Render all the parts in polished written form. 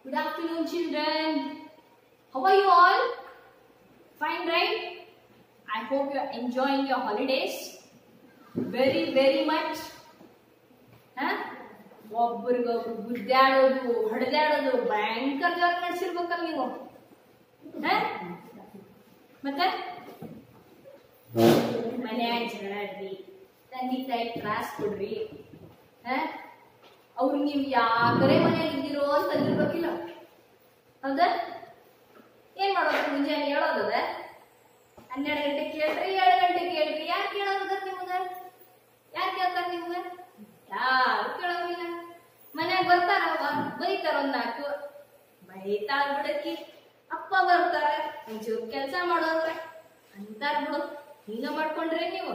Good afternoon, children. How are you all? Fine, right? I hope you are enjoying your holidays very much. ಒಬ್ಬರಿಗೊಬ್ರು ಗುದ್ದಾಡೋದು ಹೊಡೆದಾಡೋದು ಭಯಂಕರ ಜೋರ ನಡೆಸಿರ್ಬೇಕಲ್ಲ ನೀವು. ಮತ್ತೆ ಮನ್ಯಾಗ ಜಗಳಾಡ್ರಿ, ತಂದೆ ತಾಯಿ ಕ್ಲಾಸ್ ಕೊಡ್ರಿ, ಅವ್ರು ನೀವು ಯಾಕರೆ ಮನೆಯಾಗ ಇದ್ದೀರೋ ಅಂತ ಅಂದಿರ್ಬೇಕಿಲ್ಲ. ಹೌದಾ? ಏನ್ ಮಾಡೋದು? ಮುಂಜಾನೆ ಹೇಳೋದದ 12 ಗಂಟೆ ಕೇಳ್ರಿ, 7 ಗಂಟೆ ಕೇಳ್ರಿ. ಯಾರು ಕೇಳೋದ ನಿಮಗ? ಯಾರು ಕೇಳ್ತಾರ ನಿಮ್ಗ? ಯಾರು ಕೇಳೋದಿಲ್ಲ. ಮನ್ಯಾಗ ಬರ್ತಾರವ, ಬೈತಾರ ಒಂದ್ 4 ಬೈತಾರ ಬಿಡಕ್ಕಿ. ಅಪ್ಪ ಬರ್ತಾರ, ಒಂಚೂರು ಕೆಲಸ ಮಾಡೋದ್ರ ಅಂತಾರ ಬಿಡು. ಹಿಂಗ ಮಾಡ್ಕೊಂಡ್ರೆ ನೀವು.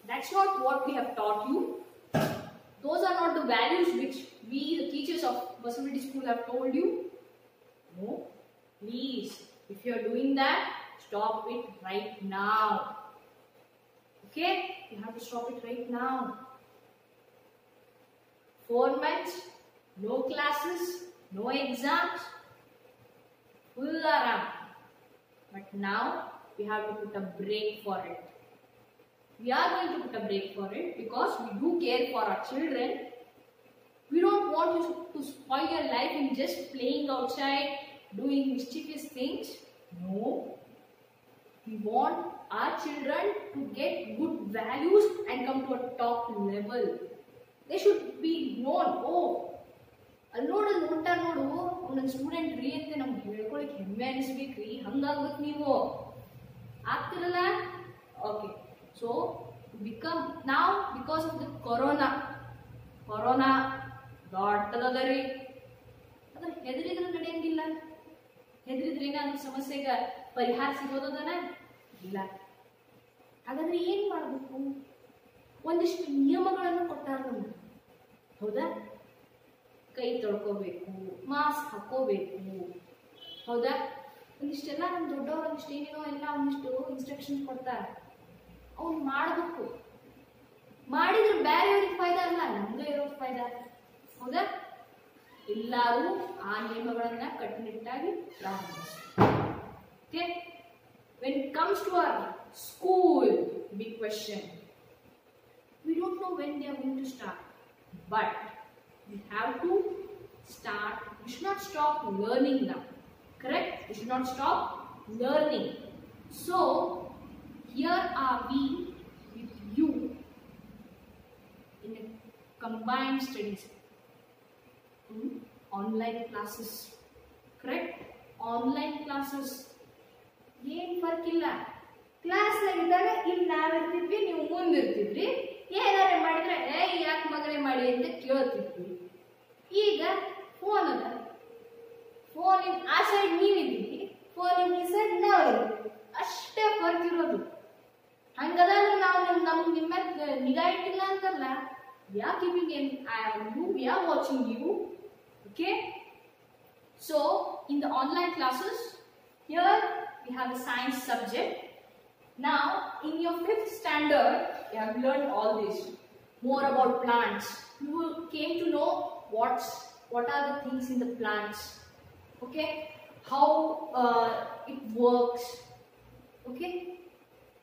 That's not what we have taught you. Those are not the values which we, the teachers of Basavadi School, have told you. No, please, if you are doing that, stop it right now. Okay, you have to stop it right now. 4 months, no classes, no exams, full aram. But now we have to put a break for it. We are going to put a break for it because we do care for our children. We don't want you to spoil your life in just playing outside, doing mischievous things. No. We want our children to get good values and come to a top level. They should be known. Oh, ಅಲ್ಲಿ ನೋಡ್ತಾ ನೋಡು ಒಂದೊಂದು student ರೀ ಅಂತ ನಮ್ಗೆ ಹೇಳ್ಕೊಳಕ್ ಹೆಮ್ಮೆ ಅನಿಸ್ಬೇಕ್ರಿ. ಹಂಗಾಗ್ಬೇಕು ನೀವು. ಆಗ್ತಿರಲ್ಲ? Okay. So, become now because of the corona ದೊಡ್ಡದರಿ. ಅದ್ರ ಹೆದರಿದ್ರೆ ನಡೆಯಂಗಿಲ್ಲ. ಹೆದರಿದ್ರೆ ಏನಾದ್ರು ಸಮಸ್ಯೆಗೆ ಪರಿಹಾರ ಸಿಗೋದನ? ಇಲ್ಲ. ಹಾಗಾದ್ರೆ ಏನ್ ಮಾಡ್ಬೇಕು? ಒಂದಿಷ್ಟು ನಿಯಮಗಳನ್ನು ಕೊಟ್ಟಾರ ನಮ್ಗೆ. ಹೌದಾ? ಕೈ ತೊಳ್ಕೋಬೇಕು, ಮಾಸ್ಕ್ ಹಾಕೋಬೇಕು. ಹೌದಾ? ಒಂದಿಷ್ಟೆಲ್ಲ ನಮ್ಮ ದೊಡ್ಡವ್ರು ಒಂದಿಷ್ಟು ಏನೇನೋ ಎಲ್ಲ ಒಂದಿಷ್ಟು ಇನ್ಸ್ಟ್ರಕ್ಷನ್ಸ್ ಕೊಡ್ತಾರೆ. ಅವ್ನು ಮಾಡಬೇಕು. ಮಾಡಿದ್ರೆ ಬೇರೆಯವ್ರಿಗೆ ಫಾಯ್ದಾ ಅಲ್ಲ, ನಮ್ಗೆ ಇರೋದು ಫಾಯ್ದಾ. ಹೌದಾ? ಎಲ್ಲರೂ ಆ ನಿಯಮಗಳನ್ನ ಕಟ್ಟುನಿಟ್ಟಾಗಿ ಪ್ರಾರಂಭಿಸಿ. Okay? When it comes to our school, big question. We don't know when they are going to start, but we have to start. We should not stop learning now. Correct? We should not stop learning. So, here are we with you in a combined studies, online classes. Correct? Online classes. ಏನ್ ಫರ್ಕ್ ಇಲ್ಲ. Class ನಾಗಿದ್ದಾಗ ಇಲ್ಲಿ ನಾವಿರ್ತಿದ್ವಿ, ನೀವು ಮುಂದಿರ್ತಿದ್ರಿ. ಏನಾರ ಮಾಡಿದ್ರೆ ಯಾಕೆ ಮಗನೇ ಮಾಡಿ ಅಂತ ಕೇಳ್ತಿದ್ವಿ. ಈಗ ಫೋನ್ ಅದ, ಫೋನಿನ ಆ ಸೈಡ್ ನೀವಿದ್ದೀವಿ, ಫೋನಿನ ಈ ಸೈಡ್ ನಾವಿದ್ದೀವಿ. ಅಷ್ಟೇ ಫರ್ಕ್ ಇರೋದು. ಹಂಗದಾಗ ನಾವು ನಮ್ಗೆ ನಿಮ್ಮ ನಿಗಾ ಇಟ್ಟಿಲ್ಲ ಅಂತಲ್ಲ. We are keeping an eye on you. We are watching you. Okay? So, in the online classes, here we have a science subject. Now, in your 5th standard, you have learned all this. More about plants. You came to know what are the things in the plants. Okay? How it works. Okay?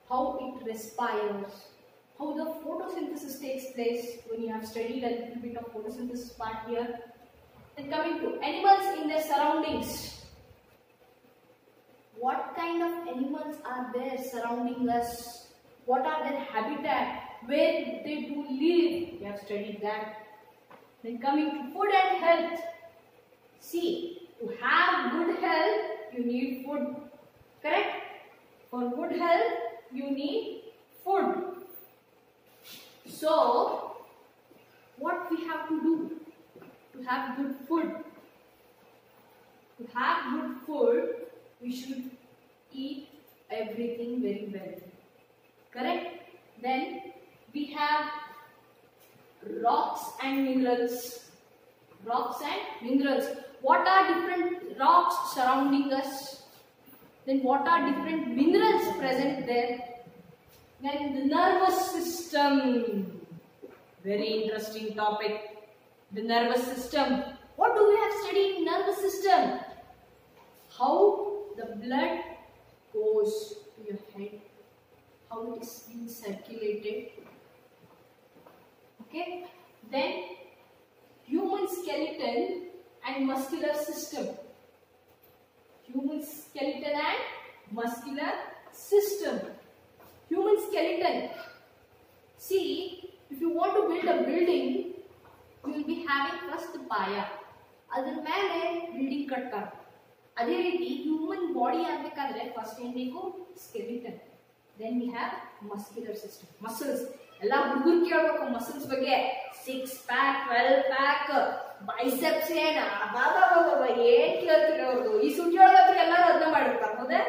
How it respires, how the photosynthesis takes place. When you have studied a little bit of photosynthesis part here. Then coming to animals in their surroundings. What kind of animals are there surrounding us? What are their habitat? Where they do live? We have studied that. Then coming to food and health. See, to have good health, you need food. Correct? For good health, you need food. So, what we have to do to have good food? To have good food, we should eat everything very well. Correct? Then we have rocks and minerals. Rocks and minerals. What are different rocks surrounding us? Then what are different minerals present there? Then the nervous system. Very interesting topic. The nervous system. What do we have studied being circulated. Okay, then human skeleton and muscular system. Human skeleton and muscular system. Human skeleton. See, if you want to build a building, you will be having first the paya. ಅದರ ಮೇಲೆ building ಕಟ್ತಾರೆ. ಅದೇ ರೀತಿ human body ಆಗಬೇಕಾದ್ರೆ first ಏನ್ ಬೇಕು? Skeleton. Then we have muscular system. Muscles ಎಲ್ಲ ಹುಡುಗರು ಕೇಳಬೇಕು ಮಸಲ್ಸ್ ಬಗ್ಗೆ. 6 ಪ್ಯಾಕ್ 12 ಪ್ಯಾಕ್ ಬೈಸೆಪ್ಸ್ ಏನ್ ಏನ್ ಕೇಳ್ತೀರ ಅವ್ರದ್ದು? ಈ ಸುದ್ದಿ ಒಳಗತ್ರ ಎಲ್ಲರೂ ಅದನ್ನ ಮಾಡಿರ್ತಾರೆ. ಹೌದಾ?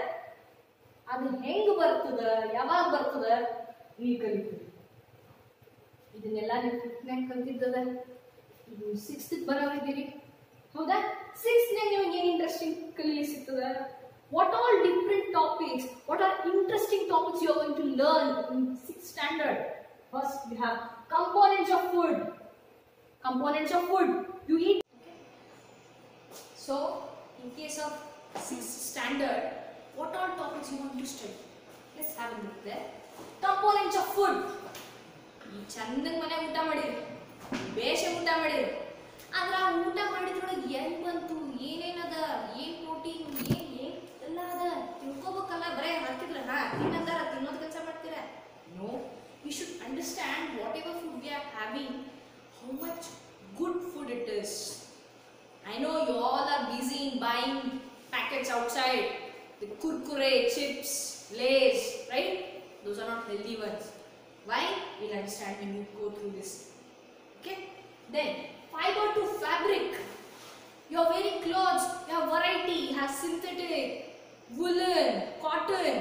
ಅದು ಹೆಂಗ್ ಬರ್ತದ, ಯಾವಾಗ ಬರ್ತದ ನೀವು ಕಲಿತೀರಿ. ಇದನ್ನೆಲ್ಲ ನೀವು 5th ಕಲ್ತಿದ್ದದ. ಇದು 6th ಬರೋರಿದ್ದೀರಿ. ಹೌದಾ? 6th ನಿಮಗೆ ಏನು ಇಂಟ್ರೆಸ್ಟಿಂಗ್ ಕಲಿಯಲಿಕ್ಕೆ ಸಿಗ್ತದ? What all different topics, what are interesting topics you are going to learn in 6th standard? First, we have components of food. Components of food. You eat. Okay. So, in case of 6th standard, what all topics you want to study? Let's have a look there. Components of food. ಈ ಚಂದನ್ ಮನೆ ಊಟ ಮಾಡಿರಿ, ಬೇಷ ಊಟ ಮಾಡಿರಿ. ಆದ್ರೆ ಆ ಊಟ ಮಾಡಿದ್ರೊಳಗೆ ಏನು ಬಂತು, ಏನೇನದ, ಏನು ಪ್ರೋಟೀನ್, ಏನು ಎಲ್ಲ ಅದ ತಿಳ್ಕೊಬೇಕಲ್ಲ. ಬರೇ ಹಾಕಿದ್ರೆ ತಿನ್ನಂದಾರ ತಿನ್ನೋದು ಕೆಲಸ ಮಾಡ್ತೀರಾ? No, we should understand whatever food we are having, how much good food it is. I know you all are busy in buying packets outside, the kurkure, chips, Lays, right? Those are not healthy ones. Why? We'll understand when we go through this. Okay? Then, fiber to fabric. You are wearing clothes, you have variety, you have synthetic, woolen, cotton.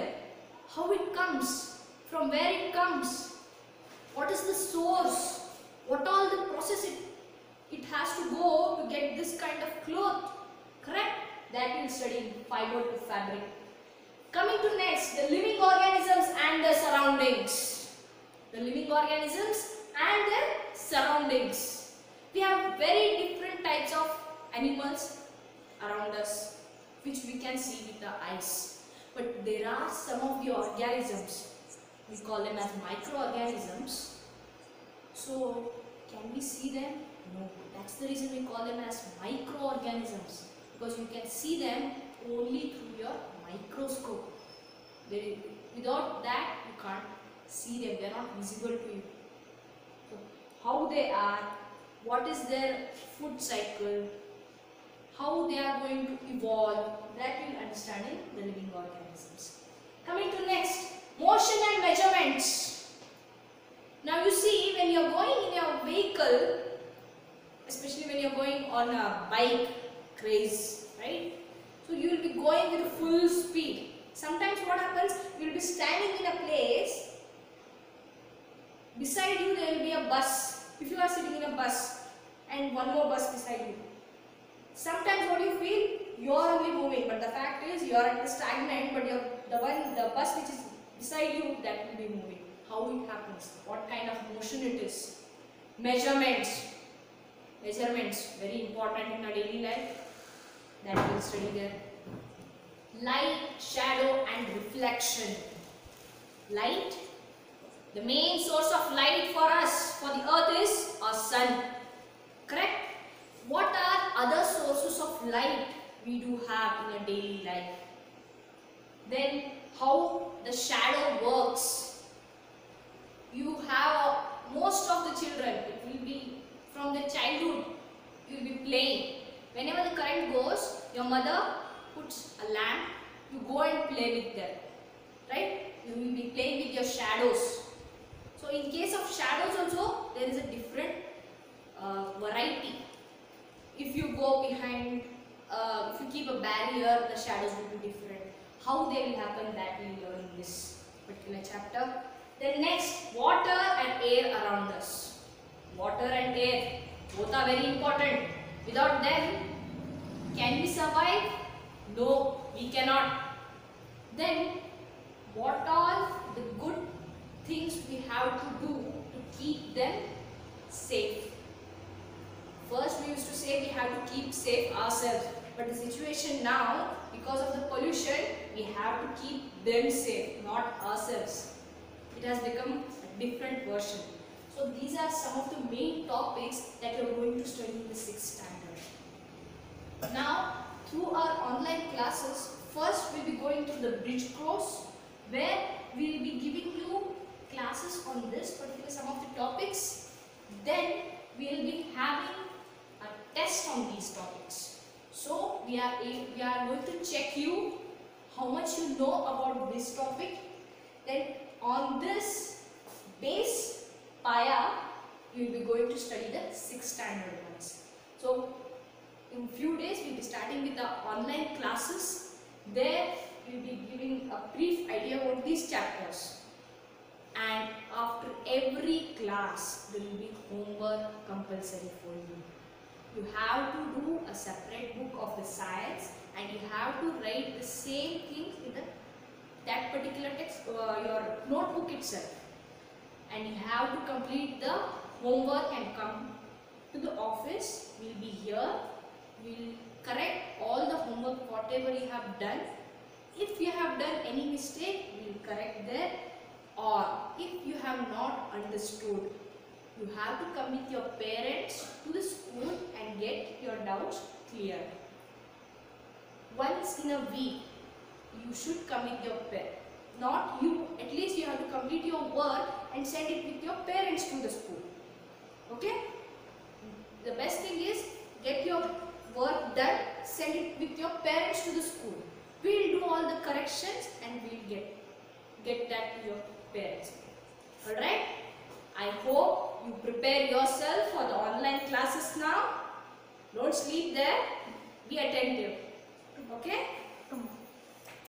How it comes? From where it comes? What is the source? What all the process it has to go to get this kind of cloth? Correct? That we'll study fiber to fabric. Coming to next, the living organisms and their surroundings. The living organisms and their surroundings. We have very different types of animals around us which we can see with the eyes. But there are some of the organisms, we call them as microorganisms. So, can we see them? No. That's the reason we call them as microorganisms, because you can see them only through your microscope. Without that, you can't see them. They are not visible to you. So, how they are, what is their food cycle, how they are going to evolve, that you will understand in the living organisms. Coming to next, motion and measurements. Now you see, when you are going in your vehicle, especially when you are going on a bike craze, right? So you will be going with full speed. Sometimes what happens, you will be standing in a place, beside you there will be a bus. If you are sitting in a bus and one more bus beside you, sometimes what you feel, you are only moving, but the fact is you are stagnant, but the bus which is beside you, that will be moving. How it happens, what kind of motion it is. Measurements, very important in our daily life, that we will study there. Light, shadow and reflection. Light, the main source of light for us, for the earth, is our sun. Correct? What are other sources of light we do have in a daily life? Then, how the shadow works. You have most of the children, it will be from the childhood, you will be playing. Whenever the current goes, your mother puts a lamp, you go and play with them, right? You will be playing with your shadows. So in case of shadows also, there is a different variety. If you go behind, if you keep a barrier, the shadows will be different. How they will happen, that we will learn in this particular chapter. Then next, water and air around us. Water and air, both are very important. Without them, can we survive? No, we cannot. Then, what are the good things we have to do to keep them safe? First, we used to say we have to keep safe ourselves. But the situation now, because of the pollution, we have to keep them safe, not ourselves. it has become a different version. So these are some of the main topics that you are going to study in the 6th standard. Now, through our online classes, first we will be going through the bridge course, where we will be giving you classes on this particular some of the topics. Then we will be having a test on these topics. So we are going to check you how much you know about this topic. Then on this base PIA, you will be going to study the 6th standard ones. So in few days we will be starting with the online classes. There we will be giving a brief idea about these chapters. And after every class there will be homework compulsory for you. You have to do a separate book of the science, and you have to write the same things in that particular text, your notebook itself. And you have to complete the homework and come to the office. We will be here. We will correct all the homework whatever you have done. If you have done any mistake, we will correct there. Or if you have not understood, you have to come with your parents to the school and get your doubts cleared. Once in a week, you should come with your parents. Not you, at least you have to complete your work and send it with your parents to the school. Okay? The best thing is, get your work done, send it with your parents to the school. We will do all the corrections and we will get that to your parents. Alright? I hope you prepare yourself for the online classes now. Don't sleep there. Be attentive.